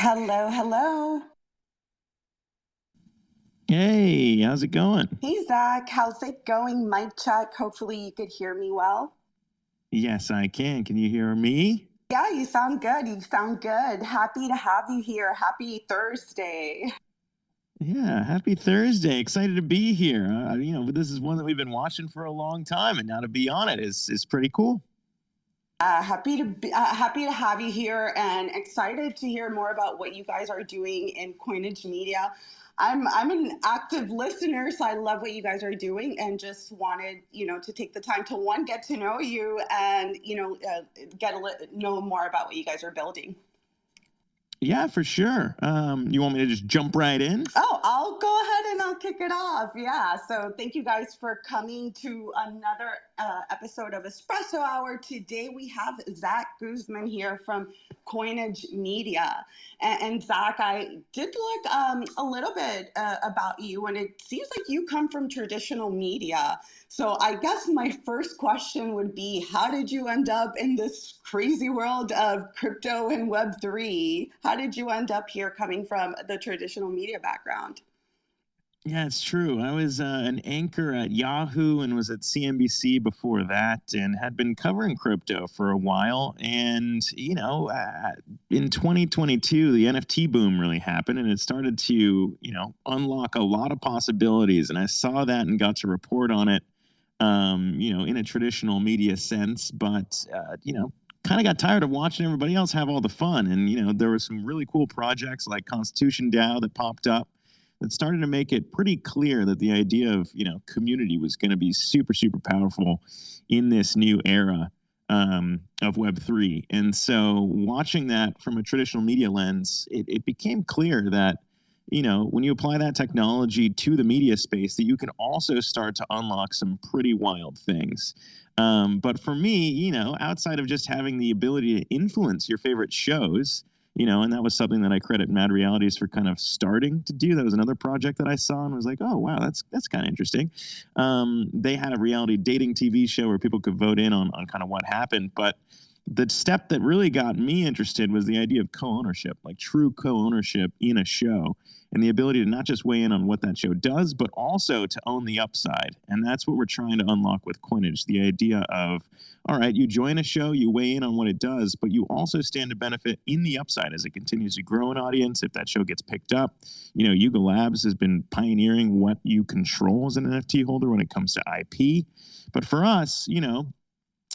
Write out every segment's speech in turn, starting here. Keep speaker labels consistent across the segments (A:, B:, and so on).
A: Hello, hello.
B: Hey, how's it going?
A: Hey, Zach. How's it going? Mic check. Hopefully, you could hear me well.
B: Yes, I can. Can you hear me?
A: Yeah, you sound good. You sound good. Happy to have you here. Happy Thursday.
B: Yeah, happy Thursday. Excited to be here. This is one that we've been watching for a long time, and now to be on it is pretty cool.
A: Happy to have you here, and excited to hear more about what you guys are doing in Coinage Media. I'm an active listener, so I love what you guys are doing, and just wanted to take the time to get to know you and know more about what you guys are building.
B: Yeah, for sure. You want me to just jump right in?
A: Oh, I'll go ahead and I'll kick it off. Yeah. So thank you guys for coming to another episode of Espresso Hour. Today we have Zack Guzman here from Coinage Media. And Zack, I did look a little bit about you, and it seems like you come from traditional media. So I guess my first question would be, how did you end up in this crazy world of crypto and Web3? How did you end up here coming from the traditional media background?
B: Yeah, it's true. I was an anchor at Yahoo and was at CNBC before that, and had been covering crypto for a while. And in 2022, the NFT boom really happened, and it started to unlock a lot of possibilities. And I saw that and got to report on it, in a traditional media sense. But kind of got tired of watching everybody else have all the fun. And there were some really cool projects like Constitution DAO that popped up that started to make it pretty clear that the idea of community was going to be super super powerful in this new era of Web3. And so watching that from a traditional media lens, it became clear that when you apply that technology to the media space, that you can also start to unlock some pretty wild things. But for me, outside of just having the ability to influence your favorite shows, and that was something that I credit Mad Realities for kind of starting to do. That was another project that I saw and was like, oh wow, that's kind of interesting. They had a reality dating TV show where people could vote in on kind of what happened, but the step that really got me interested was the idea of co-ownership, like true co-ownership in a show, and the ability to not just weigh in on what that show does, but also to own the upside. And that's what we're trying to unlock with Coinage, the idea of, all right, you join a show, you weigh in on what it does, but you also stand to benefit in the upside as it continues to grow an audience. If that show gets picked up, Yuga Labs has been pioneering what you control as an NFT holder when it comes to IP. But for us,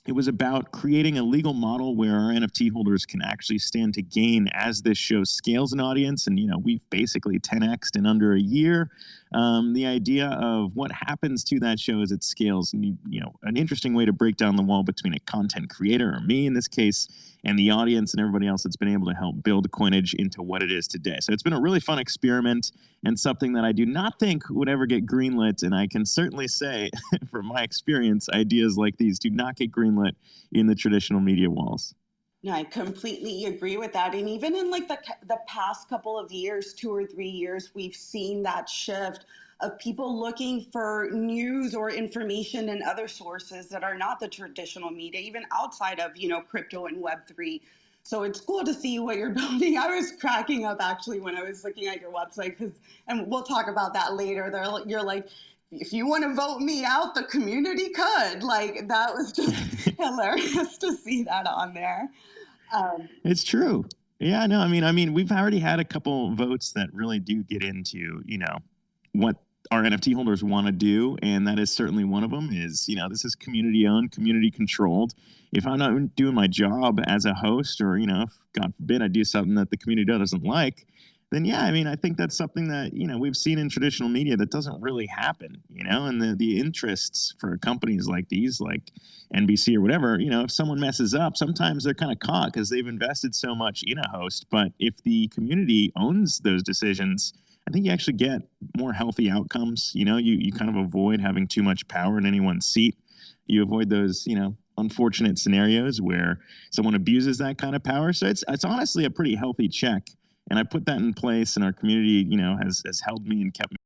B: it was about creating a legal model where our NFT holders can actually stand to gain as this show scales an audience. And, we've basically 10x'd in under a year. The idea of what happens to that show as it scales, and, an interesting way to break down the wall between a content creator, or me in this case, and the audience and everybody else that's been able to help build Coinage into what it is today. So it's been a really fun experiment and something that I do not think would ever get greenlit. And I can certainly say, from my experience, ideas like these do not get greenlit in the traditional media walls.
A: No, I completely agree with that. And even in like the past couple of years, 2 or 3 years, we've seen that shift of people looking for news or information in other sources that are not the traditional media, even outside of, crypto and Web3. So it's cool to see what you're building. I was cracking up actually when I was looking at your website, because, and we'll talk about that later. You're like, if you want to vote me out, the community could. Like, that was just hilarious to see that on there.
B: It's true. Yeah, no, I mean, we've already had a couple votes that really do get into, what our NFT holders want to do, and that is certainly one of them. Is this is community owned, community controlled. If I'm not doing my job as a host, or if God forbid I do something that the community doesn't like, then yeah, I mean, I think that's something that we've seen in traditional media that doesn't really happen. And the interests for companies like these, like NBC or whatever, if someone messes up, sometimes they're kind of caught because they've invested so much in a host. But if the community owns those decisions, I think you actually get more healthy outcomes. You kind of avoid having too much power in anyone's seat. You avoid those, unfortunate scenarios where someone abuses that kind of power. So it's honestly a pretty healthy check. And I put that in place, and our community, has held me and kept me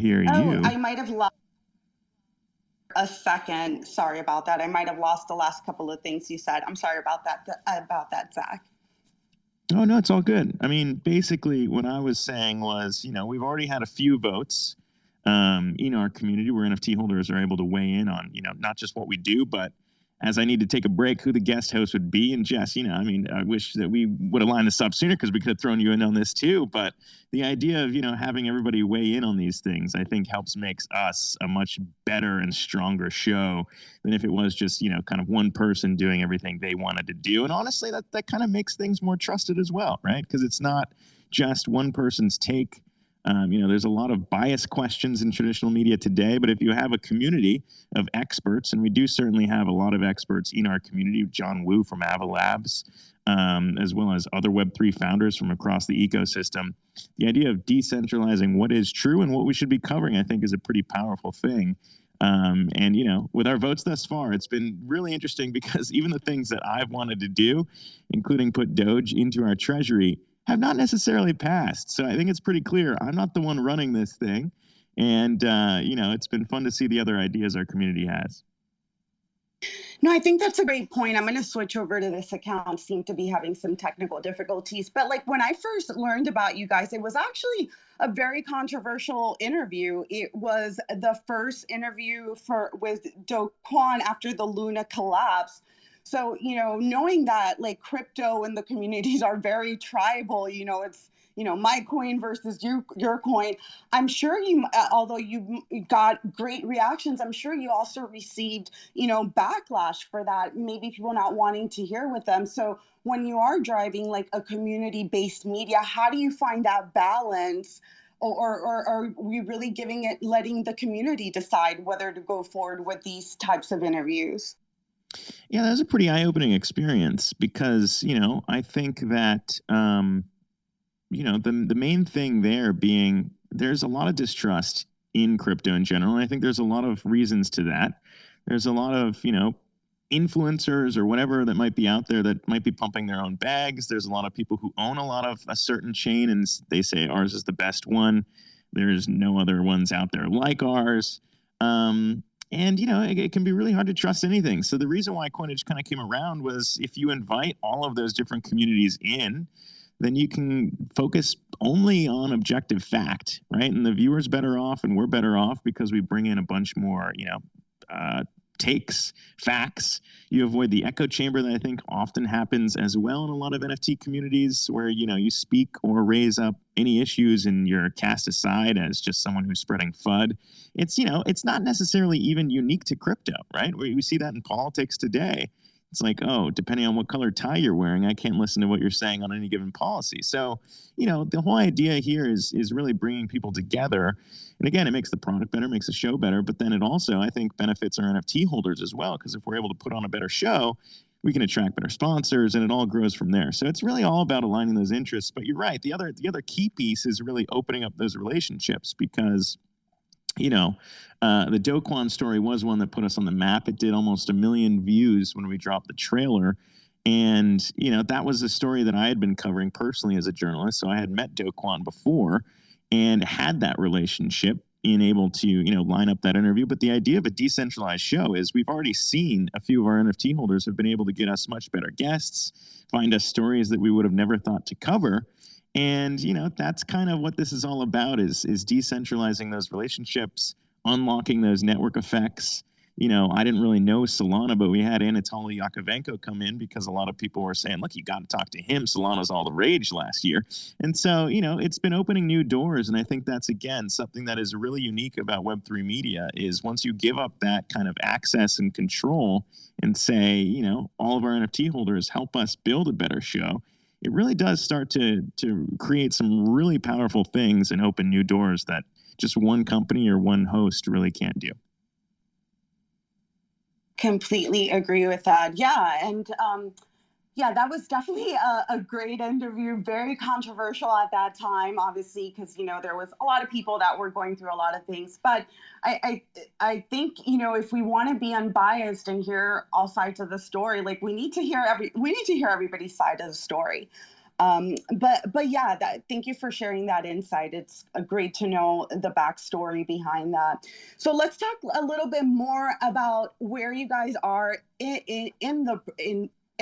B: hear
A: Oh,
B: you.
A: I might have lost a second. Sorry about that. I might have lost the last couple of things you said. I'm sorry about that, Zach.
B: Oh, no, it's all good. I mean, basically, what I was saying was, we've already had a few votes in our community where NFT holders are able to weigh in on, not just what we do, but as I need to take a break, who the guest host would be. And Jess, I mean, I wish that we would have lined this up sooner because we could have thrown you in on this too. But the idea of, having everybody weigh in on these things, I think helps makes us a much better and stronger show than if it was just, kind of one person doing everything they wanted to do. And honestly, that kind of makes things more trusted as well, right? Because it's not just one person's take. There's a lot of biased questions in traditional media today, but if you have a community of experts, and we do certainly have a lot of experts in our community, John Wu from Ava Labs, as well as other Web3 founders from across the ecosystem, the idea of decentralizing what is true and what we should be covering, I think, is a pretty powerful thing. And with our votes thus far, it's been really interesting because even the things that I've wanted to do, including put Doge into our treasury, have not necessarily passed. So I think it's pretty clear I'm not the one running this thing. And, it's been fun to see the other ideas our community has.
A: No, I think that's a great point. I'm going to switch over to this account. Seem to be having some technical difficulties. But like when I first learned about you guys, it was actually a very controversial interview. It was the first interview with Do Kwon after the Luna collapse. So, knowing that like crypto and the communities are very tribal, it's, my coin versus your coin. I'm sure although you got great reactions, I'm sure you also received, backlash for that. Maybe people not wanting to hear with them. So when you are driving like a community-based media, how do you find that balance? Or are we really letting the community decide whether to go forward with these types of interviews?
B: Yeah, that was a pretty eye-opening experience because, I think that, the main thing there being there's a lot of distrust in crypto in general. And I think there's a lot of reasons to that. There's a lot of, influencers or whatever that might be out there that might be pumping their own bags. There's a lot of people who own a lot of a certain chain and they say ours is the best one. There's no other ones out there like ours. And it can be really hard to trust anything. So the reason why Coinage kind of came around was if you invite all of those different communities in, then you can focus only on objective fact, right? And the viewer's better off, and we're better off because we bring in a bunch more, takes, facts. You avoid the echo chamber that I think often happens as well in a lot of NFT communities where, you speak or raise up any issues and you're cast aside as just someone who's spreading FUD. It's not necessarily even unique to crypto, right? We see that in politics today. It's like, oh, depending on what color tie you're wearing, I can't listen to what you're saying on any given policy. So, the whole idea here is really bringing people together. And again, it makes the product better, makes the show better, but then it also, I think, benefits our NFT holders as well. Because if we're able to put on a better show, we can attract better sponsors and it all grows from there. So it's really all about aligning those interests. But you're right. The other key piece is really opening up those relationships because the Do Kwon story was one that put us on the map. It did almost 1 million views when we dropped the trailer. And, that was a story that I had been covering personally as a journalist. So I had met Do Kwon before and had that relationship being able to, line up that interview. But the idea of a decentralized show is we've already seen a few of our NFT holders have been able to get us much better guests, find us stories that we would have never thought to cover. And, that's kind of what this is all about is decentralizing those relationships, unlocking those network effects. I didn't really know Solana, but we had Anatoly Yakovenko come in because a lot of people were saying, look, you got to talk to him. Solana's all the rage last year. And so, it's been opening new doors. And I think that's, again, something that is really unique about Web3 media is once you give up that kind of access and control and say, all of our NFT holders help us build a better show, it really does start to create some really powerful things and open new doors that just one company or one host really can't do.
A: Completely agree with that. Yeah. And yeah, that was definitely a great interview, very controversial at that time, obviously, because, there was a lot of people that were going through a lot of things. But I think, if we want to be unbiased and hear all sides of the story, like we need to hear everybody's side of the story. But yeah, thank you for sharing that insight. It's great to know the backstory behind that. So let's talk a little bit more about where you guys are in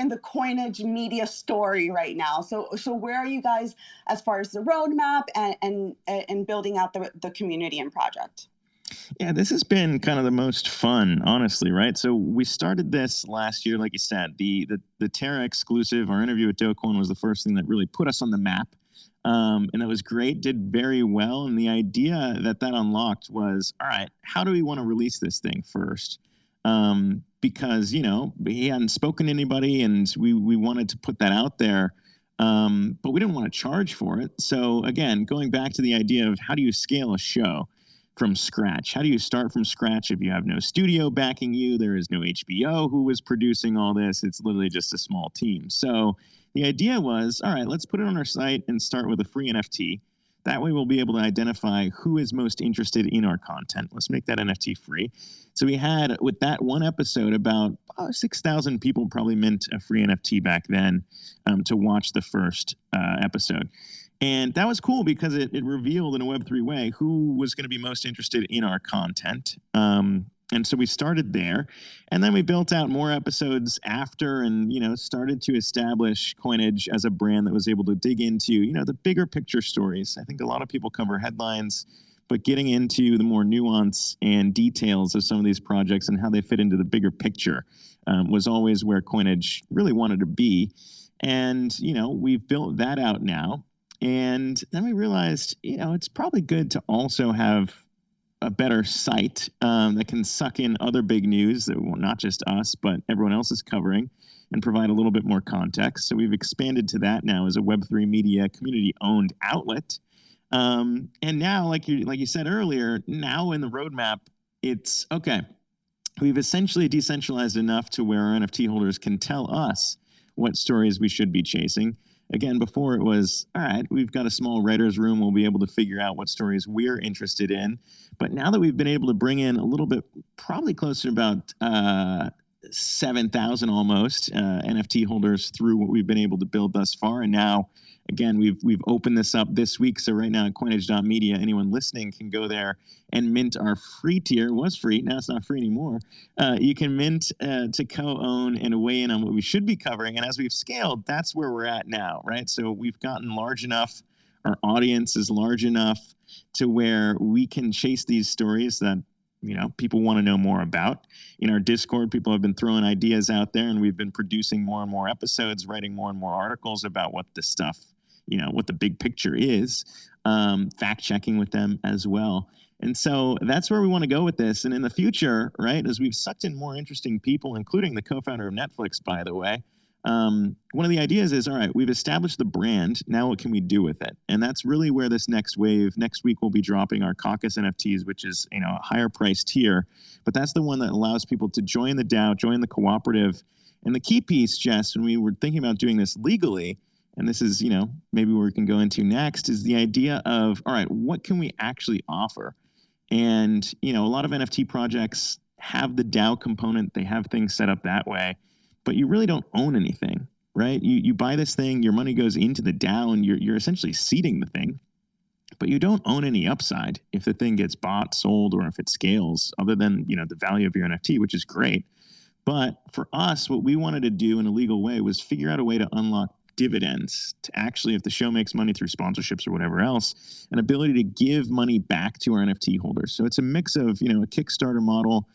A: the Coinage Media story right now. So where are you guys as far as the roadmap and building out the community and project?
B: Yeah, this has been kind of the most fun, honestly, right? So we started this last year, like you said. The Terra exclusive, our interview with Do Kwon was the first thing that really put us on the map. And that was great, did very well. And the idea that unlocked was, all right, how do we want to release this thing first? Because, he hadn't spoken to anybody and we wanted to put that out there. But we didn't want to charge for it. So again, going back to the idea of how do you scale a show from scratch? How do you start from scratch if you have no studio backing you? There is no HBO who was producing all this. It's literally just a small team. So the idea was, all right, let's put it on our site and start with a free NFT. That way we'll be able to identify who is most interested in our content. Let's make that NFT free. So we had, with that one episode, about 6,000 people probably mint a free NFT back then to watch the first episode. And that was cool because it revealed in a Web3 way who was going to be most interested in our content. And so we started there. And then we built out more episodes after and, started to establish Coinage as a brand that was able to dig into, the bigger picture stories. I think a lot of people cover headlines, but getting into the more nuance and details of some of these projects and how they fit into the bigger picture was always where Coinage really wanted to be. And, we've built that out now. And then we realized, it's probably good to also have a better site that can suck in other big news that not just us, but everyone else is covering and provide a little bit more context. So we've expanded to that now as a Web3 Media community-owned outlet. And now, like you said earlier, now in the roadmap, it's, okay, we've essentially decentralized enough to where our NFT holders can tell us what stories we should be chasing. Again, before it was, all right, we've got a small writer's room. We'll be able to figure out what stories we're interested in. But now that we've been able to bring in a little bit, probably closer to about 7,000 almost NFT holders through what we've been able to build thus far. And now, again, we've opened this up this week. So right now at Coinage.media, anyone listening can go there and mint our free tier. It was free. Now it's not free anymore. You can mint to co-own and weigh in on what we should be covering. And as we've scaled, that's where we're at now, right? So we've gotten large enough. Our audience is large enough to where we can chase these stories that people want to know more about. In our Discord, people have been throwing ideas out there, and we've been producing more and more episodes, writing more and more articles about what this stuff, what the big picture is, fact checking with them as well. And so that's where we want to go with this. And in the future, right, as we've sucked in more interesting people, including the co-founder of Netflix, by the way, one of the ideas is, all right, we've established the brand. Now what can we do with it? And that's really where this next wave, next week we'll be dropping our Caucus NFTs, which is, a higher price tier, but that's the one that allows people to join the DAO, join the cooperative. And the key piece, Jess, when we were thinking about doing this legally, and this is, maybe where we can go into next, is the idea of, all right, what can we actually offer? And, a lot of NFT projects have the DAO component. They have things set up that way, but you really don't own anything, right? You buy this thing, your money goes into the DAO, and you're essentially seeding the thing, but you don't own any upside if the thing gets bought, sold, or if it scales, other than, the value of your NFT, which is great. But for us, what we wanted to do in a legal way was figure out a way to unlock dividends, to actually, if the show makes money through sponsorships or whatever else, an ability to give money back to our NFT holders. So it's a mix of, a Kickstarter model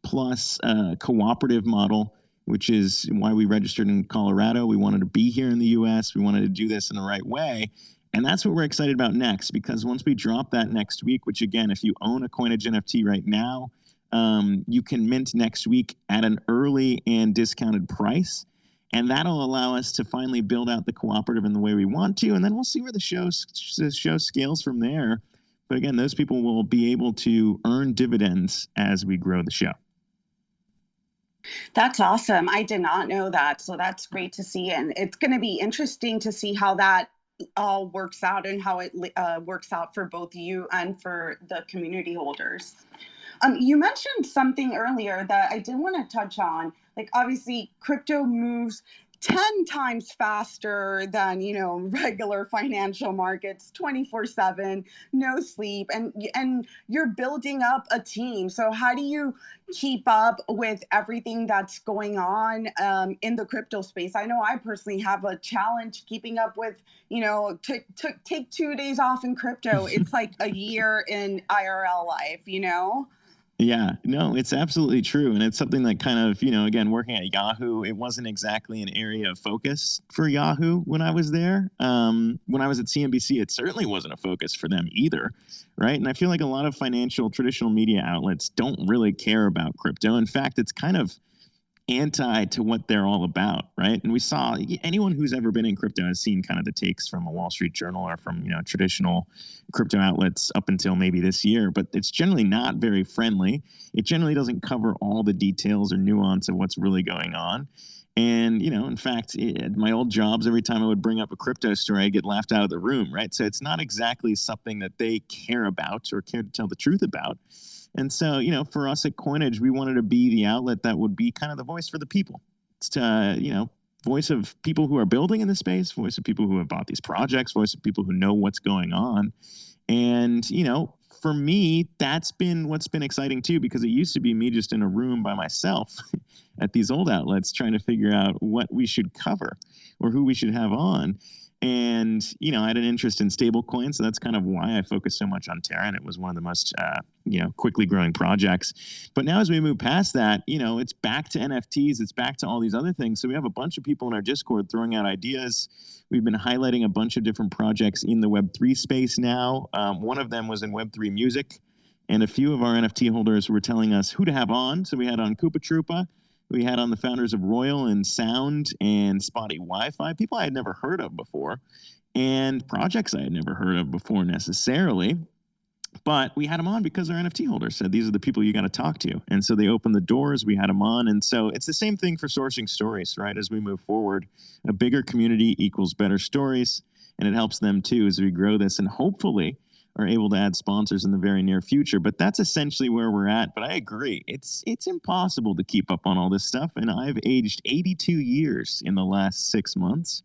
B: plus a cooperative model, which is why we registered in Colorado. We wanted to be here in the US. We wanted to do this in the right way. And that's what we're excited about next, because once we drop that next week, which again, if you own a Coinage NFT right now, you can mint next week at an early and discounted price. And that'll allow us to finally build out the cooperative in the way we want to. And then we'll see where the show scales from there. But again, those people will be able to earn dividends as we grow the show.
A: That's awesome. I did not know that. So that's great to see. And it's going to be interesting to see how that all works out and how it works out for both you and for the community holders. You mentioned something earlier that I did want to touch on. Like, obviously, crypto moves 10 times faster than, regular financial markets, 24/7, no sleep, and you're building up a team. So how do you keep up with everything that's going on in the crypto space? I know I personally have a challenge keeping up with, to take 2 days off in crypto. It's like a year in IRL life.
B: Yeah, no, it's absolutely true. And it's something that kind of, again, working at Yahoo, it wasn't exactly an area of focus for Yahoo when I was there. When I was at CNBC, it certainly wasn't a focus for them either. Right. And I feel like a lot of financial traditional media outlets don't really care about crypto. In fact, it's kind of anti to what they're all about, right? And we saw anyone who's ever been in crypto has seen kind of the takes from a Wall Street Journal or from traditional crypto outlets up until maybe this year, but it's generally not very friendly. It generally doesn't cover all the details or nuance of what's really going on. And in fact, at my old jobs, every time I would bring up a crypto story, I get laughed out of the room, right? So it's not exactly something that they care about or care to tell the truth about. And so, for us at Coinage, we wanted to be the outlet that would be kind of the voice for the people. It's to, voice of people who are building in the space, voice of people who have bought these projects, voice of people who know what's going on. And, for me, that's been what's been exciting too, because it used to be me just in a room by myself at these old outlets trying to figure out what we should cover or who we should have on. And, I had an interest in stable coins. So that's kind of why I focused so much on Terra. And it was one of the most, quickly growing projects. But now as we move past that, it's back to NFTs. It's back to all these other things. So we have a bunch of people in our Discord throwing out ideas. We've been highlighting a bunch of different projects in the Web3 space now. One of them was in Web3 music. And a few of our NFT holders were telling us who to have on. So we had on Koopa Troopa. We had on the founders of Royal and Sound and Spotty Wi-Fi, people I had never heard of before, and projects I had never heard of before necessarily. But we had them on because our NFT holders said, these are the people you got to talk to. And so they opened the doors, we had them on. And so it's the same thing for sourcing stories, right? As we move forward, a bigger community equals better stories. And it helps them too as we grow this and hopefully are able to add sponsors in the very near future. But that's essentially where we're at. But I agree, it's impossible to keep up on all this stuff. And I've aged 82 years in the last 6 months,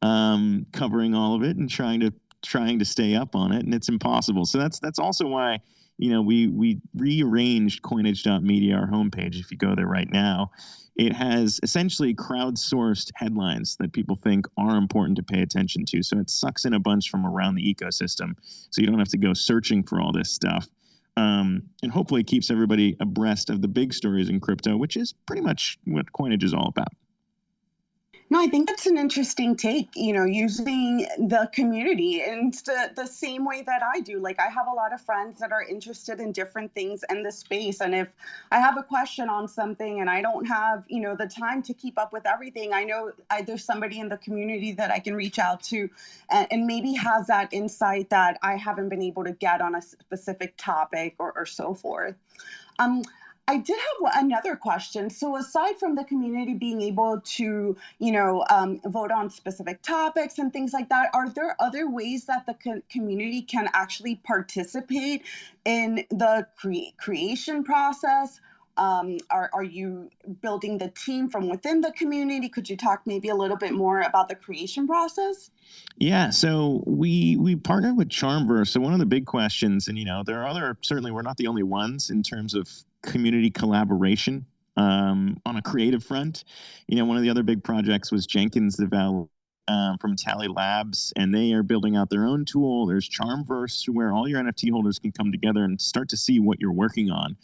B: covering all of it and trying to stay up on it, and it's impossible. So that's also why we rearranged Coinage.media, our homepage. If you go there right now, it has essentially crowdsourced headlines that people think are important to pay attention to. So it sucks in a bunch from around the ecosystem, so you don't have to go searching for all this stuff. And hopefully keeps everybody abreast of the big stories in crypto, which is pretty much what Coinage is all about.
A: No, I think that's an interesting take, using the community in the same way that I do. Like, I have a lot of friends that are interested in different things in the space. And if I have a question on something and I don't have, the time to keep up with everything, I know there's somebody in the community that I can reach out to and maybe has that insight that I haven't been able to get on a specific topic or so forth. I did have another question. So aside from the community being able to, vote on specific topics and things like that, are there other ways that the community can actually participate in the creation process? Are you building the team from within the community? Could you talk maybe a little bit more about the creation process?
B: Yeah, so we partnered with Charmverse. So one of the big questions, and there are certainly we're not the only ones in terms of community collaboration on a creative front. One of the other big projects was Jenkins developed from Tally Labs, and they are building out their own tool. There's Charmverse, where all your NFT holders can come together and start to see what you're working on.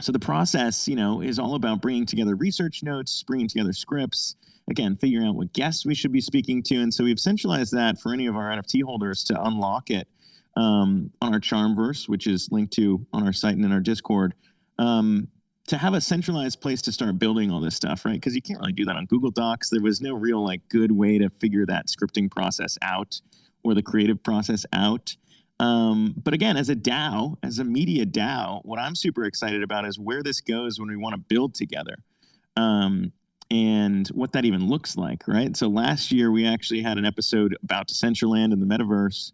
B: So the process, is all about bringing together research notes, bringing together scripts, again, figuring out what guests we should be speaking to. And so we've centralized that for any of our NFT holders to unlock it on our Charmverse, which is linked to on our site and in our Discord, to have a centralized place to start building all this stuff, right? Because you can't really do that on Google Docs. There was no real good way to figure that scripting process out or the creative process out. But again, as a DAO, as a media DAO, what I'm super excited about is where this goes when we want to build together. And what that even looks like, right? So last year, we actually had an episode about Decentraland and the metaverse.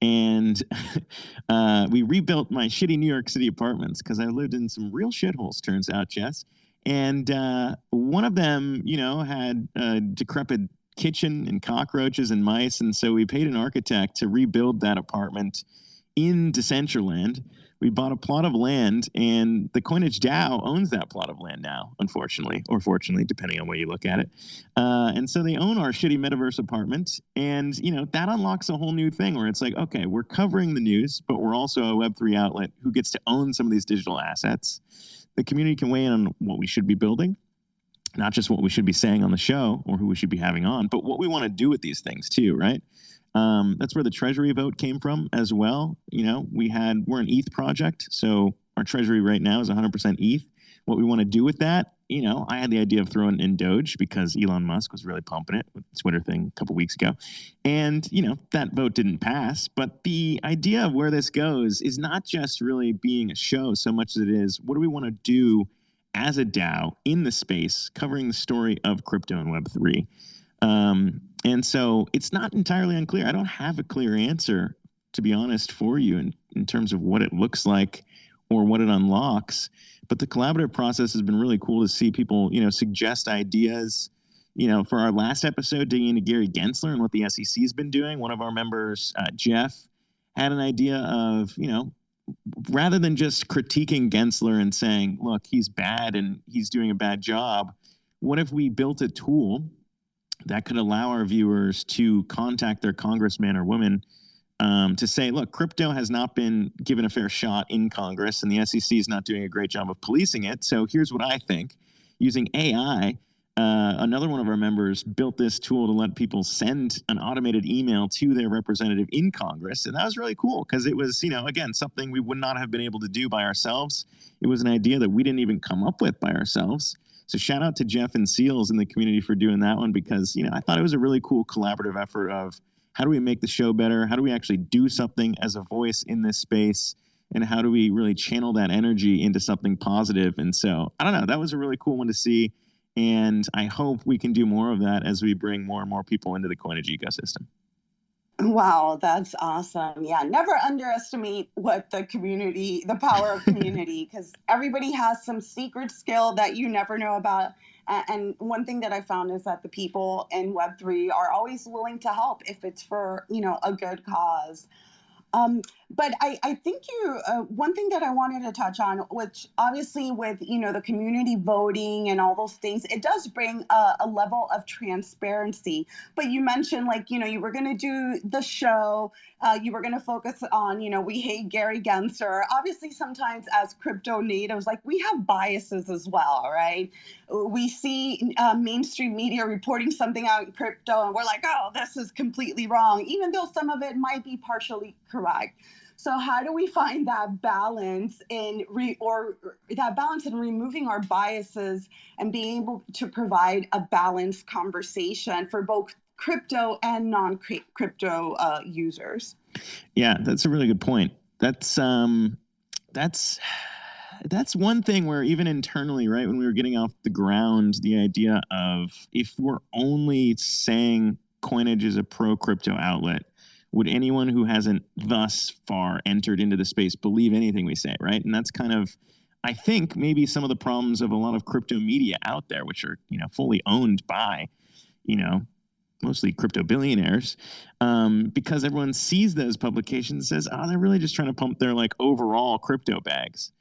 B: And we rebuilt my shitty New York City apartments because I lived in some real shitholes, turns out, Jess. And one of them, had a decrepit kitchen and cockroaches and mice. And so we paid an architect to rebuild that apartment in Decentraland. We bought a plot of land, and the Coinage DAO owns that plot of land now, unfortunately, or fortunately, depending on where you look at it. And so they own our shitty metaverse apartment. And, that unlocks a whole new thing where it's like, okay, we're covering the news, but we're also a Web3 outlet who gets to own some of these digital assets. The community can weigh in on what we should be building, not just what we should be saying on the show or who we should be having on, but what we want to do with these things too, right? That's where the Treasury vote came from as well. We're an ETH project, so our Treasury right now is 100% ETH. What we want to do with that, I had the idea of throwing in Doge because Elon Musk was really pumping it with the Twitter thing a couple weeks ago. And, that vote didn't pass. But the idea of where this goes is not just really being a show so much as it is, what do we want to do as a DAO in the space covering the story of crypto and Web3? And so it's not entirely unclear. I don't have a clear answer, to be honest, for you in terms of what it looks like or what it unlocks. But the collaborative process has been really cool to see people, suggest ideas. For our last episode, digging into Gary Gensler and what the SEC has been doing, one of our members, Jeff, had an idea of, rather than just critiquing Gensler and saying, look, he's bad and he's doing a bad job, what if we built a tool that could allow our viewers to contact their congressman or woman to say, look, crypto has not been given a fair shot in Congress and the SEC is not doing a great job of policing it. So here's what I think. Using AI, another one of our members built this tool to let people send an automated email to their representative in Congress. And that was really cool because it was, again, something we would not have been able to do by ourselves. It was an idea that we didn't even come up with by ourselves. So shout out to Jeff and Seals in the community for doing that one because, I thought it was a really cool collaborative effort of how do we make the show better? How do we actually do something as a voice in this space? And how do we really channel that energy into something positive? And so, I don't know, that was a really cool one to see. And I hope we can do more of that as we bring more and more people into the Coinage ecosystem.
A: Wow, that's awesome. Yeah, never underestimate the power of community, because everybody has some secret skill that you never know about. And one thing that I found is that the people in Web3 are always willing to help if it's for, a good cause. But I think one thing that I wanted to touch on, which obviously with, the community voting and all those things, it does bring a level of transparency. But you mentioned you were going to do the show, you were going to focus on, we hate Gary Gensler. Obviously, sometimes as crypto natives, we have biases as well, right? We see mainstream media reporting something out in crypto and we're like, oh, this is completely wrong, even though some of it might be partially correct. So how do we find that balance in removing our biases and being able to provide a balanced conversation for both crypto and non-crypto users?
B: Yeah, that's a really good point. That's one thing where even internally, right, when we were getting off the ground, the idea of if we're only saying Coinage is a pro crypto outlet, would anyone who hasn't thus far entered into the space believe anything we say, right? And that's kind of, I think, maybe some of the problems of a lot of crypto media out there, which are, fully owned by, mostly crypto billionaires, because everyone sees those publications and says, oh, they're really just trying to pump their overall crypto bags.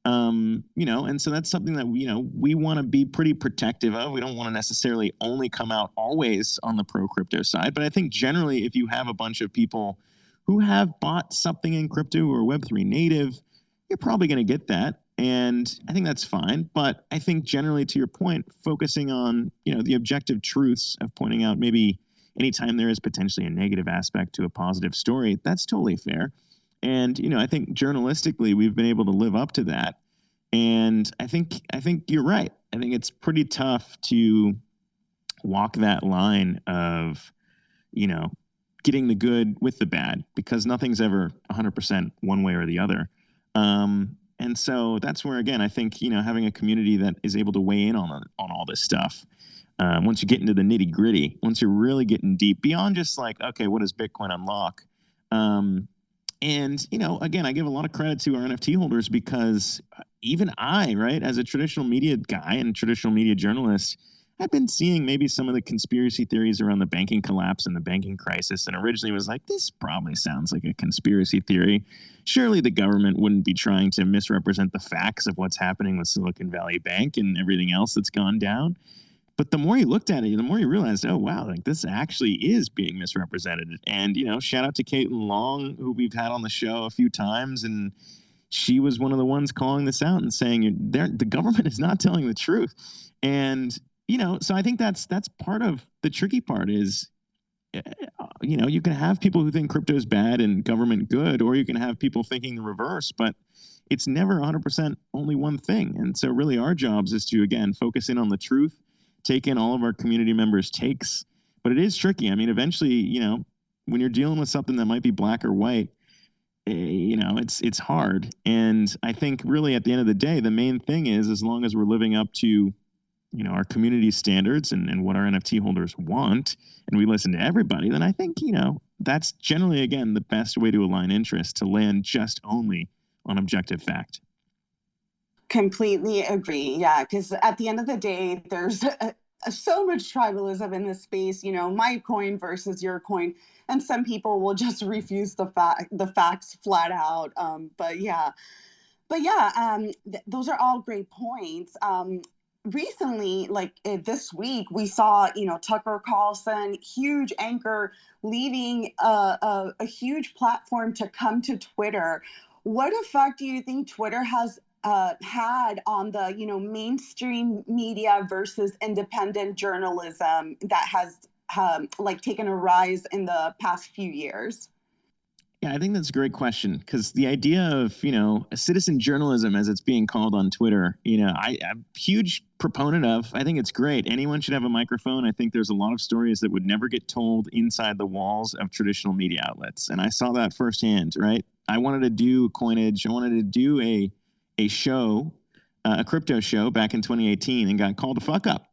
B: And so that's something that we want to be pretty protective of. We don't want to necessarily only come out always on the pro crypto side, but I think generally if you have a bunch of people who have bought something in crypto or Web3 native, you're probably going to get that. And I think that's fine. But I think generally, to your point, focusing on, the objective truths of pointing out maybe anytime there is potentially a negative aspect to a positive story, that's totally fair. And, I think journalistically, we've been able to live up to that. And I think you're right. I think it's pretty tough to walk that line of, getting the good with the bad, because nothing's ever 100% one way or the other. And so that's where, again, I think, having a community that is able to weigh in on all this stuff. Once you get into the nitty gritty, once you're really getting deep beyond just okay, what does Bitcoin unlock? And, again, I give a lot of credit to our NFT holders because even I, right, as a traditional media guy and traditional media journalist, I've been seeing maybe some of the conspiracy theories around the banking collapse and the banking crisis, and originally was like, this probably sounds like a conspiracy theory. Surely the government wouldn't be trying to misrepresent the facts of what's happening with Silicon Valley Bank and everything else that's gone down. But the more you looked at it, the more you realized, oh wow, like this actually is being misrepresented. And shout out to Caitlin Long, who we've had on the show a few times, and she was one of the ones calling this out and saying the government is not telling the truth. And so I think that's part of the tricky part is, you can have people who think crypto is bad and government good, or you can have people thinking the reverse, but it's never 100% only one thing. And so really our jobs is to, again, focus in on the truth, take in all of our community members' takes. But it is tricky. I mean, eventually, when you're dealing with something that might be black or white, it's hard. And I think really at the end of the day, the main thing is, as long as we're living up to our community standards and what our NFT holders want, and we listen to everybody, then I think, that's generally, again, the best way to align interests, to land just only on objective fact.
A: Completely agree. Yeah, because at the end of the day, there's so much tribalism in this space. My coin versus your coin, and some people will just refuse the facts flat out. Those are all great points. Recently, like this week, we saw Tucker Carlson, huge anchor, leaving a huge platform to come to Twitter. What effect do you think Twitter has had on the mainstream media versus independent journalism that has taken a rise in the past few years?
B: Yeah, I think that's a great question, because the idea of, citizen journalism, as it's being called on Twitter, I'm a huge proponent of. I think it's great. Anyone should have a microphone. I think there's a lot of stories that would never get told inside the walls of traditional media outlets. And I saw that firsthand, right? I wanted to do Coinage. I wanted to do a show, a crypto show back in 2018, and got called the fuck up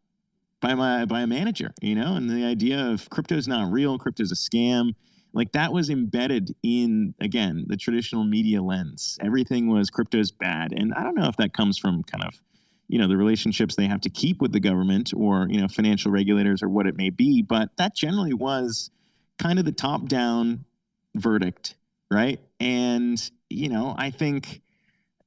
B: by a manager, and the idea of crypto's not real, crypto's a scam. Like that was embedded in, again, the traditional media lens. Everything was crypto's bad. And I don't know if that comes from kind of, the relationships they have to keep with the government or, financial regulators or what it may be. But that generally was kind of the top down verdict. Right. And, I think,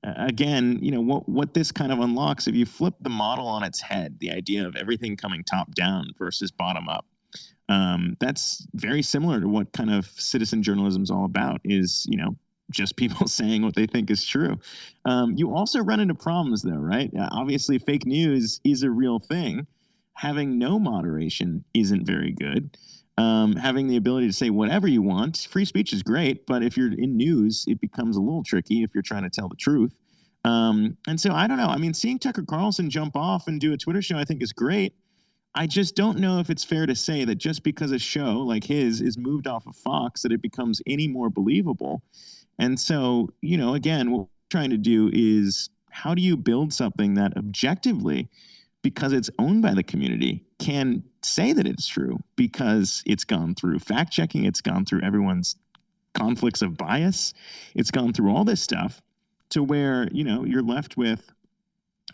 B: again, what this kind of unlocks, if you flip the model on its head, the idea of everything coming top down versus bottom up, that's very similar to what kind of citizen journalism is all about, is, just people saying what they think is true. You also run into problems though, right? Obviously fake news is a real thing. Having no moderation isn't very good. Having the ability to say whatever you want, free speech is great, but if you're in news, it becomes a little tricky if you're trying to tell the truth. And so I don't know. I mean, seeing Tucker Carlson jump off and do a Twitter show, I think is great. I just don't know if it's fair to say that just because a show like his is moved off of Fox, that it becomes any more believable. And so, again, what we're trying to do is, how do you build something that objectively, because it's owned by the community, can say that it's true because it's gone through fact checking, it's gone through everyone's conflicts of bias, it's gone through all this stuff, to where, you're left with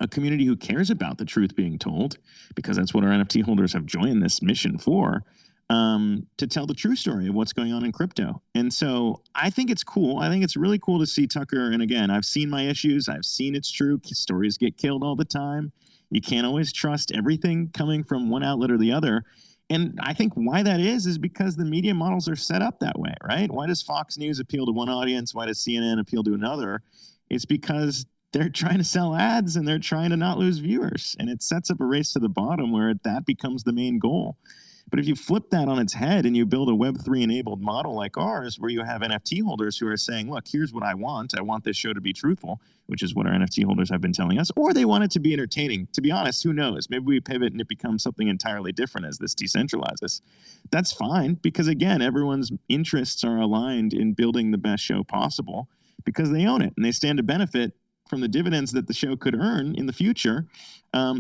B: a community who cares about the truth being told, because that's what our NFT holders have joined this mission for, to tell the true story of what's going on in crypto. And so I think it's cool. I think it's really cool to see Tucker. And again, I've seen my issues. I've seen it's true. Stories get killed all the time. You can't always trust everything coming from one outlet or the other. And I think why that is because the media models are set up that way, right? Why does Fox News appeal to one audience? Why does CNN appeal to another? It's because they're trying to sell ads and they're trying to not lose viewers. And it sets up a race to the bottom where that becomes the main goal. But if you flip that on its head and you build a Web3 enabled model like ours, where you have NFT holders who are saying, look, here's what I want. I want this show to be truthful, which is what our NFT holders have been telling us, or they want it to be entertaining. To be honest, who knows? Maybe we pivot and it becomes something entirely different as this decentralizes. That's fine, because again, everyone's interests are aligned in building the best show possible because they own it and they stand to benefit from the dividends that the show could earn in the future,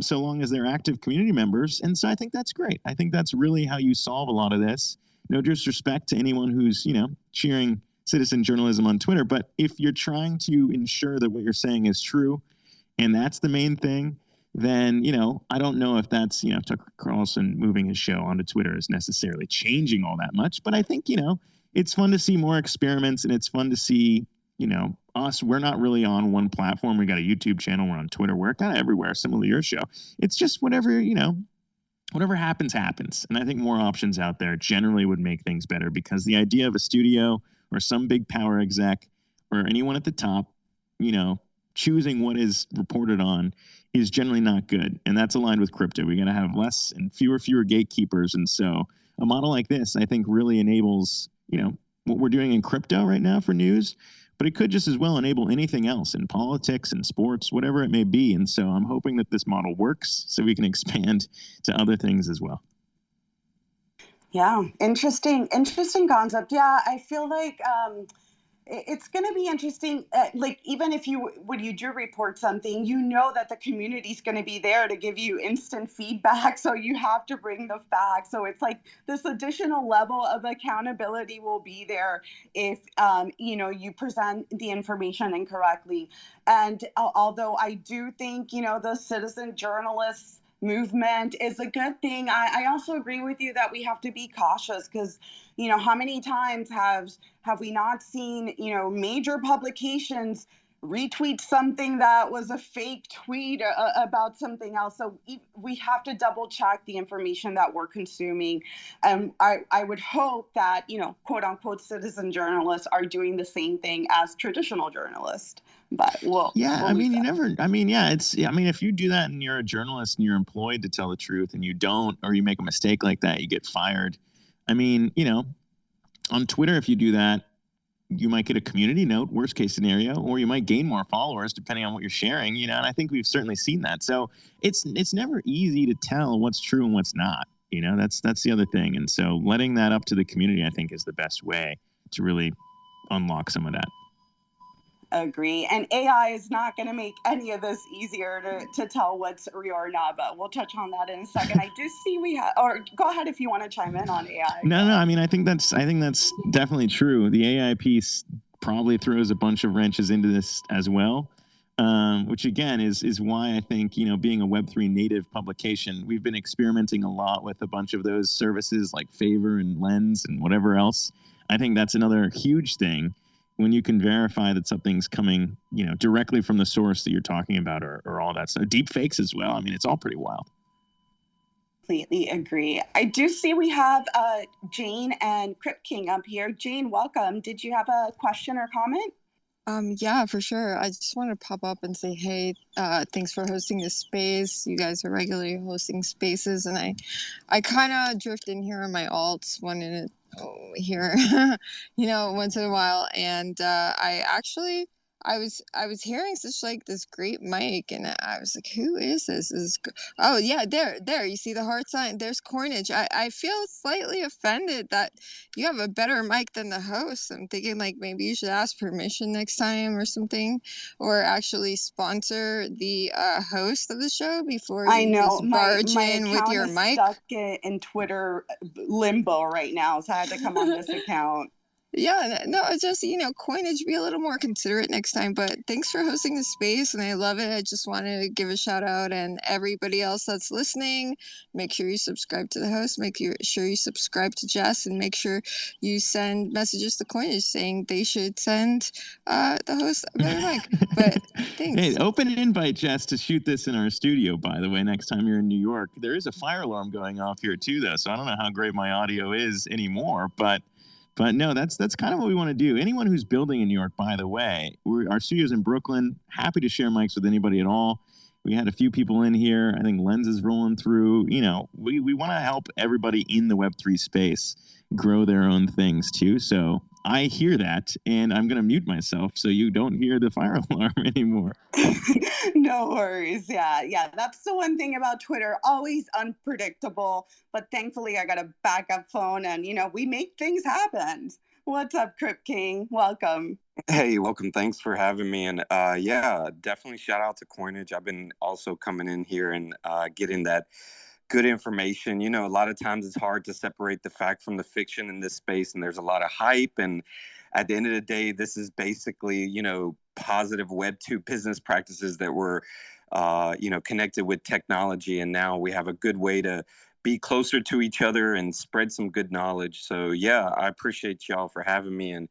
B: so long as they're active community members. And so I think that's great. I think that's really how you solve a lot of this. No disrespect to anyone who's, cheering citizen journalism on Twitter, but if you're trying to ensure that what you're saying is true and that's the main thing, then, I don't know if that's, Tucker Carlson moving his show onto Twitter is necessarily changing all that much. But I think, it's fun to see more experiments, and it's fun to see, us. We're not really on one platform. We got a YouTube channel. We're on Twitter. We're kind of everywhere, similar to your show. It's just whatever, whatever happens, happens. And I think more options out there generally would make things better, because the idea of a studio or some big power exec or anyone at the top, choosing what is reported on is generally not good. And that's aligned with crypto. We got to have less and fewer gatekeepers. And so a model like this, I think, really enables, what we're doing in crypto right now for news, but it could just as well enable anything else in politics and sports, whatever it may be. And so I'm hoping that this model works so we can expand to other things as well.
A: Yeah, interesting concept. Yeah, I feel like it's going to be interesting. Like, even if when you do report something, that the community is going to be there to give you instant feedback. So you have to bring the facts. So it's like this additional level of accountability will be there if, you present the information incorrectly. And although I do think, the citizen journalists movement is a good thing, I also agree with you that we have to be cautious, because how many times have we not seen major publications retweet something that was a fake tweet about something else. So we have to double check the information that we're consuming. And I would hope that quote unquote citizen journalists are doing the same thing as traditional journalists. But
B: if you do that and you're a journalist and you're employed to tell the truth and you don't, or you make a mistake like that, you get fired. On Twitter, if you do that, you might get a community note, worst case scenario, or you might gain more followers depending on what you're sharing, and I think we've certainly seen that. So it's never easy to tell what's true and what's not. That's the other thing. And so letting that up to the community, I think, is the best way to really unlock some of that.
A: Agree. And AI is not going to make any of this easier to tell what's real or not, but we'll touch on that in a second. I do see or go ahead if you want to chime in on AI.
B: No, I think that's definitely true. The AI piece probably throws a bunch of wrenches into this as well, which again is why I think, being a Web3 native publication, we've been experimenting a lot with a bunch of those services like Favor and Lens and whatever else. I think that's another huge thing, when you can verify that something's coming, directly from the source that you're talking about, or all that stuff. Deep fakes as well. It's all pretty wild.
A: Completely agree. I do see we have Jane and Crypt King up here. Jane, welcome. Did you have a question or comment?
C: Yeah, for sure. I just want to pop up and say, hey, thanks for hosting this space. You guys are regularly hosting spaces, and I kind of drift in here on my alts, wanting to here, once in a while. And I was hearing such like this great mic, and I was like, who is this? Oh yeah, there. You see the heart sign? There's Coinage. I feel slightly offended that you have a better mic than the host. I'm thinking like maybe you should ask permission next time or something, or actually sponsor the host of the show before you just barge in with your mic.
A: Stuck in Twitter limbo right now, so I had to come on this account.
C: Yeah, no, it's just, Coinage, be a little more considerate next time. But thanks for hosting the space, and I love it. I just wanted to give a shout out, and everybody else that's listening, make sure you subscribe to the host, sure you subscribe to Jess, and make sure you send messages to Coinage saying they should send the host a better mic. But thanks.
B: Hey, open an invite, Jess, to shoot this in our studio, by the way, next time you're in New York. There is a fire alarm going off here, too, though, so I don't know how great my audio is anymore, but no, that's kind of what we want to do. Anyone who's building in New York, by the way, our studio's in Brooklyn. Happy to share mics with anybody at all. We had a few people in here. I think Lens is rolling through. We want to help everybody in the Web3 space grow their own things too. So I hear that, and I'm going to mute myself so you don't hear the fire alarm anymore.
A: No worries. Yeah. That's the one thing about Twitter, always unpredictable. But thankfully, I got a backup phone, and, we make things happen. What's up, Crypt King? Welcome.
D: Hey, welcome. Thanks for having me. And definitely shout out to Coinage. I've been also coming in here and getting that good information. A lot of times it's hard to separate the fact from the fiction in this space, and there's a lot of hype, and at the end of the day, this is basically, positive Web 2 business practices that were, connected with technology. And now we have a good way to be closer to each other and spread some good knowledge. So yeah, I appreciate y'all for having me, and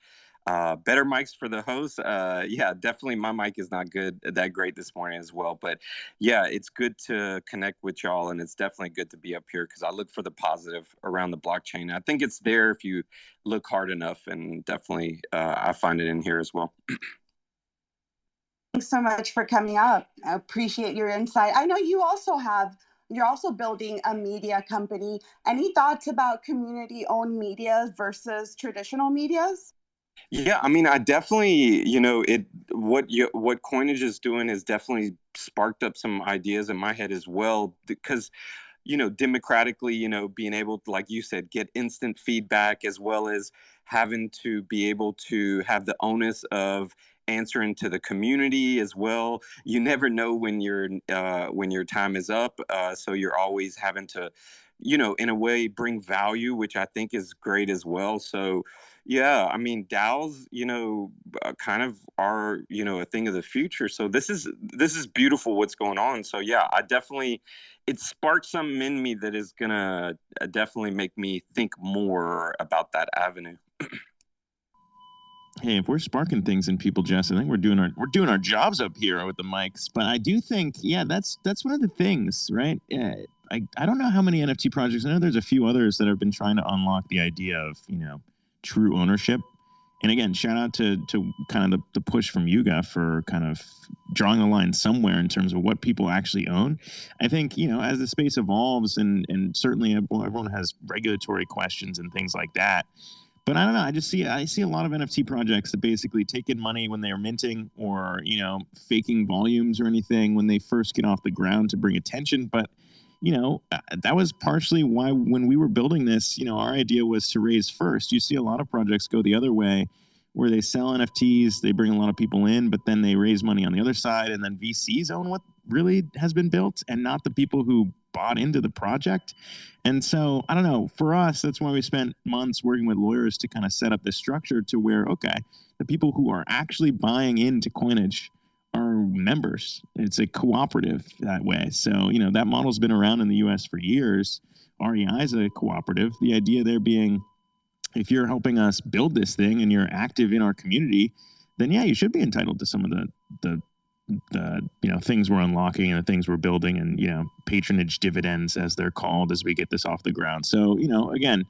D: better mics for the host. Yeah, definitely my mic is not that great this morning as well. But yeah, it's good to connect with y'all, and it's definitely good to be up here because I look for the positive around the blockchain. I think it's there if you look hard enough, and definitely I find it in here as well.
A: Thanks so much for coming up. I appreciate your insight. I know you're also building a media company. Any thoughts about community-owned media versus traditional medias?
D: Yeah, I mean, I definitely, what Coinage is doing has definitely sparked up some ideas in my head as well, because democratically, being able to, like you said, get instant feedback, as well as having to be able to have the onus of answering to the community as well. You never know when your time is up, so you're always having to, in a way, bring value, which I think is great as well. So yeah, I mean, DAOs, kind of are, a thing of the future. So this is beautiful what's going on. So yeah, I definitely, it sparked something in me that is gonna definitely make me think more about that avenue.
B: Hey, if we're sparking things in people, Jess, I think we're doing our jobs up here with the mics. But I do think, yeah, that's one of the things, right? I don't know how many NFT projects. I know there's a few others that have been trying to unlock the idea of true ownership. And again, shout out to kind of the push from Yuga for kind of drawing a line somewhere in terms of what people actually own. I think, as the space evolves and certainly everyone has regulatory questions and things like that. But I don't know. I see a lot of NFT projects that basically take in money when they are minting, or faking volumes or anything when they first get off the ground to bring attention. But that was partially why when we were building this, our idea was to raise first. You see a lot of projects go the other way, where they sell NFTs, they bring a lot of people in, but then they raise money on the other side, and then VCs own what really has been built and not the people who bought into the project. And so, I don't know, for us, that's why we spent months working with lawyers to kind of set up this structure to where, okay, the people who are actually buying into Coinage are members. It's a cooperative that way. So, that model's been around in the US for years. REI is a cooperative. The idea there being, if you're helping us build this thing and you're active in our community, then yeah, you should be entitled to some of the things we're unlocking and the things we're building, and patronage dividends, as they're called, as we get this off the ground. So again,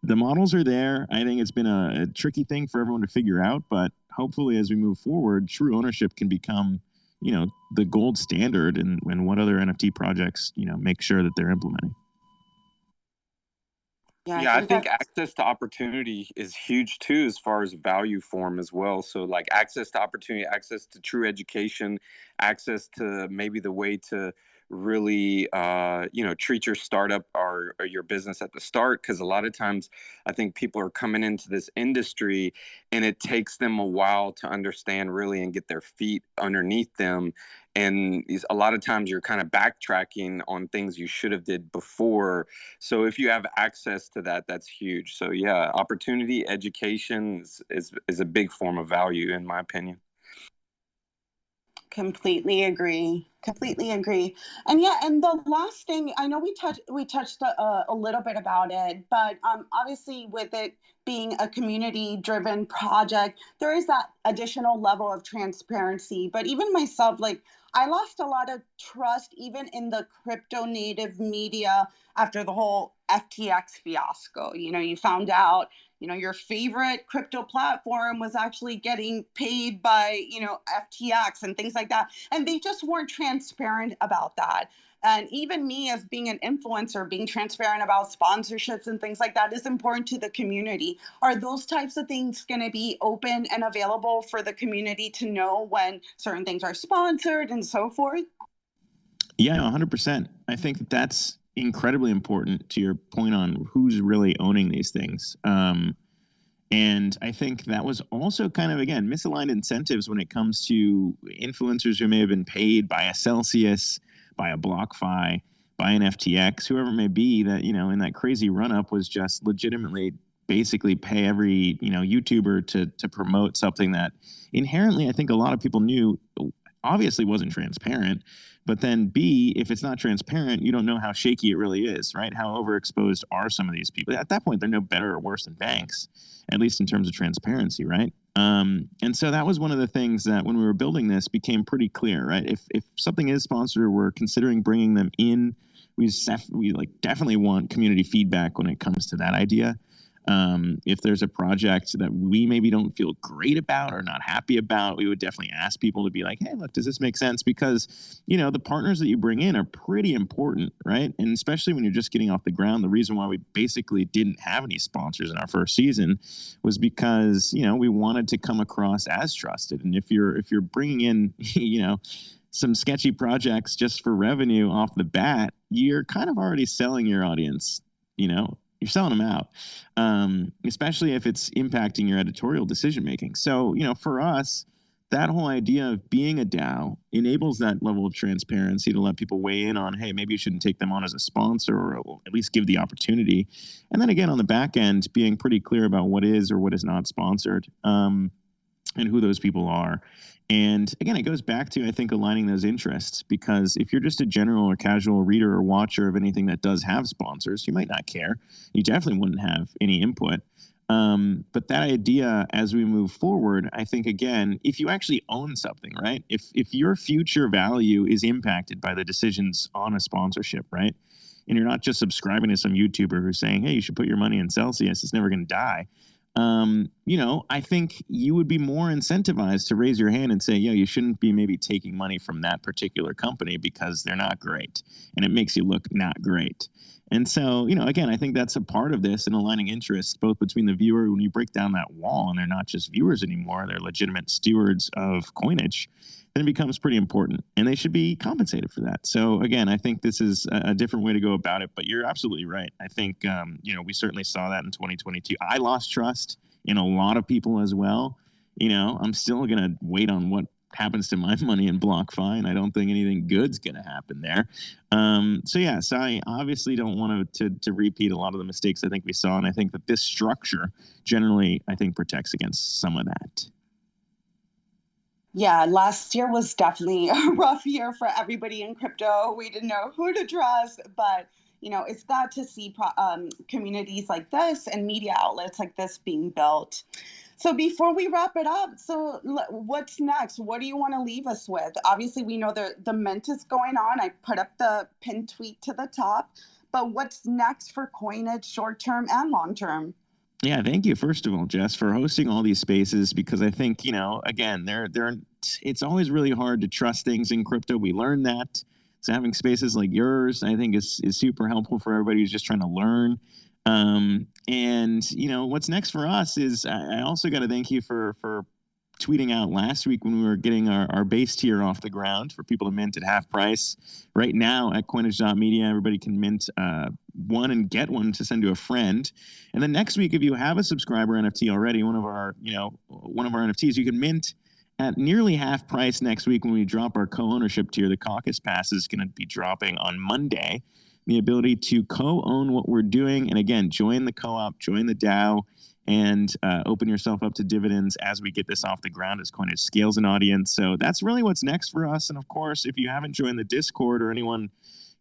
B: the models are there. I think it's been a tricky thing for everyone to figure out, but hopefully as we move forward, true ownership can become the gold standard, and what other NFT projects make sure that they're implementing.
D: Yeah, I think access to opportunity is huge too, as far as value form as well. So like access to opportunity, access to true education, access to maybe the way to really treat your startup or your business at the start. Because a lot of times I think people are coming into this industry and it takes them a while to understand really and get their feet underneath them. And a lot of times you're kind of backtracking on things you should have did before. So if you have access to that, that's huge. So yeah, opportunity, education is a big form of value, in my opinion.
A: Completely agree. And yeah, and the last thing, I know we touched a little bit about it, but obviously with it being a community driven project, there is that additional level of transparency. But even myself, like, I lost a lot of trust even in the crypto native media after the whole FTX fiasco. You found out your favorite crypto platform was actually getting paid by, FTX and things like that. And they just weren't transparent about that. And even me, as being an influencer, being transparent about sponsorships and things like that is important to the community. Are those types of things going to be open and available for the community to know when certain things are sponsored and so forth?
B: Yeah, 100%. I think that's incredibly important to your point on who's really owning these things. And I think that was also kind of, again, misaligned incentives when it comes to influencers who may have been paid by a Celsius, by a BlockFi, by an FTX, whoever it may be, that, in that crazy run up was just legitimately basically pay every, YouTuber to promote something that inherently I think a lot of people knew obviously wasn't transparent. But then B, if it's not transparent, you don't know how shaky it really is, right? How overexposed are some of these people? At that point, they're no better or worse than banks, at least in terms of transparency, right? And so that was one of the things that when we were building this became pretty clear, right? If something is sponsored, we're considering bringing them in. We definitely want community feedback when it comes to that idea. If there's a project that we maybe don't feel great about or not happy about, we would definitely ask people to be like, hey, look, does this make sense? Because, the partners that you bring in are pretty important, right? And especially when you're just getting off the ground, the reason why we basically didn't have any sponsors in our first season was because, we wanted to come across as trusted. And if you're bringing in, some sketchy projects just for revenue off the bat, you're kind of already selling your audience, you're selling them out, especially if it's impacting your editorial decision making. So, for us, that whole idea of being a DAO enables that level of transparency to let people weigh in on, hey, maybe you shouldn't take them on as a sponsor or at least give the opportunity. And then again, on the back end, being pretty clear about what is or what is not sponsored, and who those people are. And again, it goes back to, I think, aligning those interests, because if you're just a general or casual reader or watcher of anything that does have sponsors, you might not care. You definitely wouldn't have any input. But that idea, as we move forward, I think, again, if you actually own something, right? If your future value is impacted by the decisions on a sponsorship, right? And you're not just subscribing to some YouTuber who's saying, hey, you should put your money in Celsius, it's never going to die. I think you would be more incentivized to raise your hand and say, you shouldn't be maybe taking money from that particular company because they're not great and it makes you look not great. And so, again, I think that's a part of this and aligning interests both between the viewer, when you break down that wall and they're not just viewers anymore, they're legitimate stewards of Coinage, then it becomes pretty important and they should be compensated for that. So again, I think this is a different way to go about it, but you're absolutely right. I think, we certainly saw that in 2022. I lost trust in a lot of people as well. I'm still going to wait on what happens to my money in BlockFi, and I don't think anything good's going to happen there. So I obviously don't want to repeat a lot of the mistakes I think we saw, and I think that this structure generally, I think, protects against some of that.
A: Yeah, last year was definitely a rough year for everybody in crypto. We didn't know who to trust, but it's glad to see communities like this and media outlets like this being built. So before we wrap it up, what's next? What do you want to leave us with? Obviously, we know the mint is going on. I put up the pinned tweet to the top, but what's next for Coinage, short term and long term?
B: Yeah, thank you, first of all, Jess, for hosting all these spaces, because I think, again, it's always really hard to trust things in crypto. We learned that. So having spaces like yours, I think, is super helpful for everybody who's just trying to learn. And what's next for us is I also got to thank you for tweeting out last week when we were getting our base tier off the ground for people to mint at half price. Right now at Coinage.media, everybody can mint one and get one to send to a friend. And then next week, if you have a subscriber NFT already, one of our NFTs, you can mint at nearly half price next week when we drop our co-ownership tier. The Caucus Pass is going to be dropping on Monday. The ability to co-own what we're doing. And again, join the co-op, join the DAO, and open yourself up to dividends as we get this off the ground, as Coinage scales an audience. So that's really what's next for us. And of course, if you haven't joined the Discord or anyone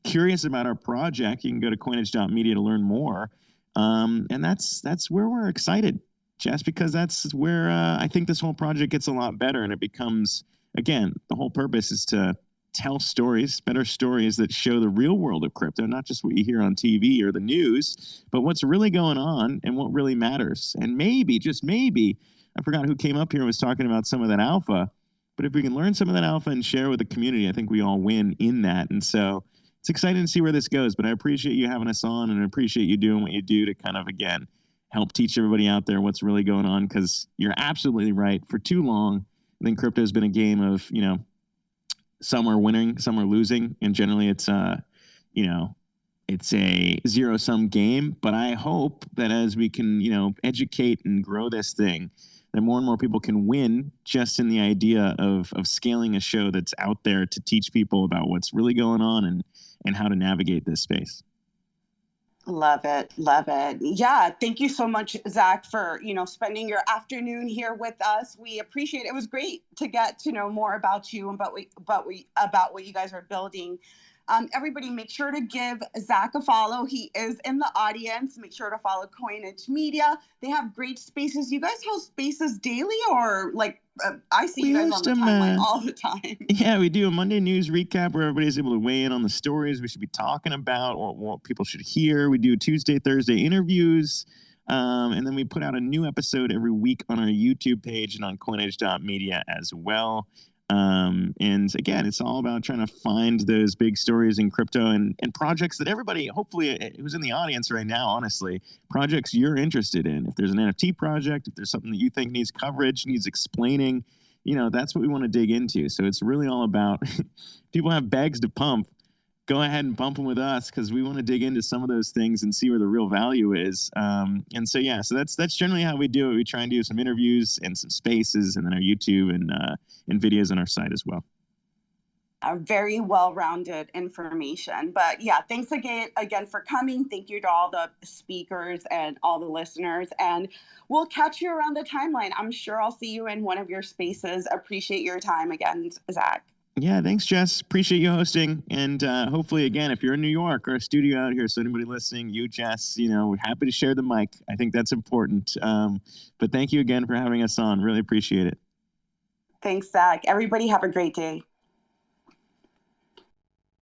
B: curious about our project, you can go to Coinage.media to learn more. And that's where we're excited, Jess, because that's where I think this whole project gets a lot better. And it becomes, again, the whole purpose is to tell stories, better stories that show the real world of crypto, not just what you hear on TV or the news, but what's really going on and what really matters. And maybe, just maybe, I forgot who came up here and was talking about some of that alpha, but if we can learn some of that alpha and share with the community, I think we all win in that. And so it's exciting to see where this goes, but I appreciate you having us on, and I appreciate you doing what you do to kind of, again, help teach everybody out there what's really going on, because you're absolutely right. For too long, I think crypto has been a game of, some are winning, some are losing, and generally it's it's a zero-sum game. But I hope that as we can, educate and grow this thing, that more and more people can win just in the idea of scaling a show that's out there to teach people about what's really going on and how to navigate this space.
A: Love it. Love it. Yeah. Thank you so much, Zack, for, spending your afternoon here with us. We appreciate it. It was great to get to know more about you and about what you guys are building. Everybody, make sure to give Zack a follow. He is in the audience. Make sure to follow Coinage Media. They have great spaces. You guys host spaces daily, or like I see
B: We
A: you guys on
B: host
A: the
B: them.
A: timeline all the time.
B: Yeah, we do a Monday news recap where everybody's able to weigh in on the stories we should be talking about or what people should hear. We do Tuesday, Thursday interviews. And then we put out a new episode every week on our YouTube page and on coinage.media as well. And again, it's all about trying to find those big stories in crypto and projects that everybody, hopefully, who's in the audience right now, honestly, projects you're interested in. If there's an NFT project, if there's something that you think needs coverage, needs explaining, that's what we want to dig into. So it's really all about people have bags to pump. Go ahead and pump them with us because we want to dig into some of those things and see where the real value is. And so, yeah, so that's generally how we do it. We try and do some interviews and some spaces, and then our YouTube and videos on our site as well.
A: A very well-rounded information. But yeah, thanks again for coming. Thank you to all the speakers and all the listeners. And we'll catch you around the timeline. I'm sure I'll see you in one of your spaces. Appreciate your time again, Zack.
B: Yeah, thanks, Jess. Appreciate you hosting. And hopefully, again, if you're in New York or a studio out here, so anybody listening, you, Jess, we're happy to share the mic. I think that's important. But thank you again for having us on. Really appreciate it.
A: Thanks, Zack. Everybody have a great day.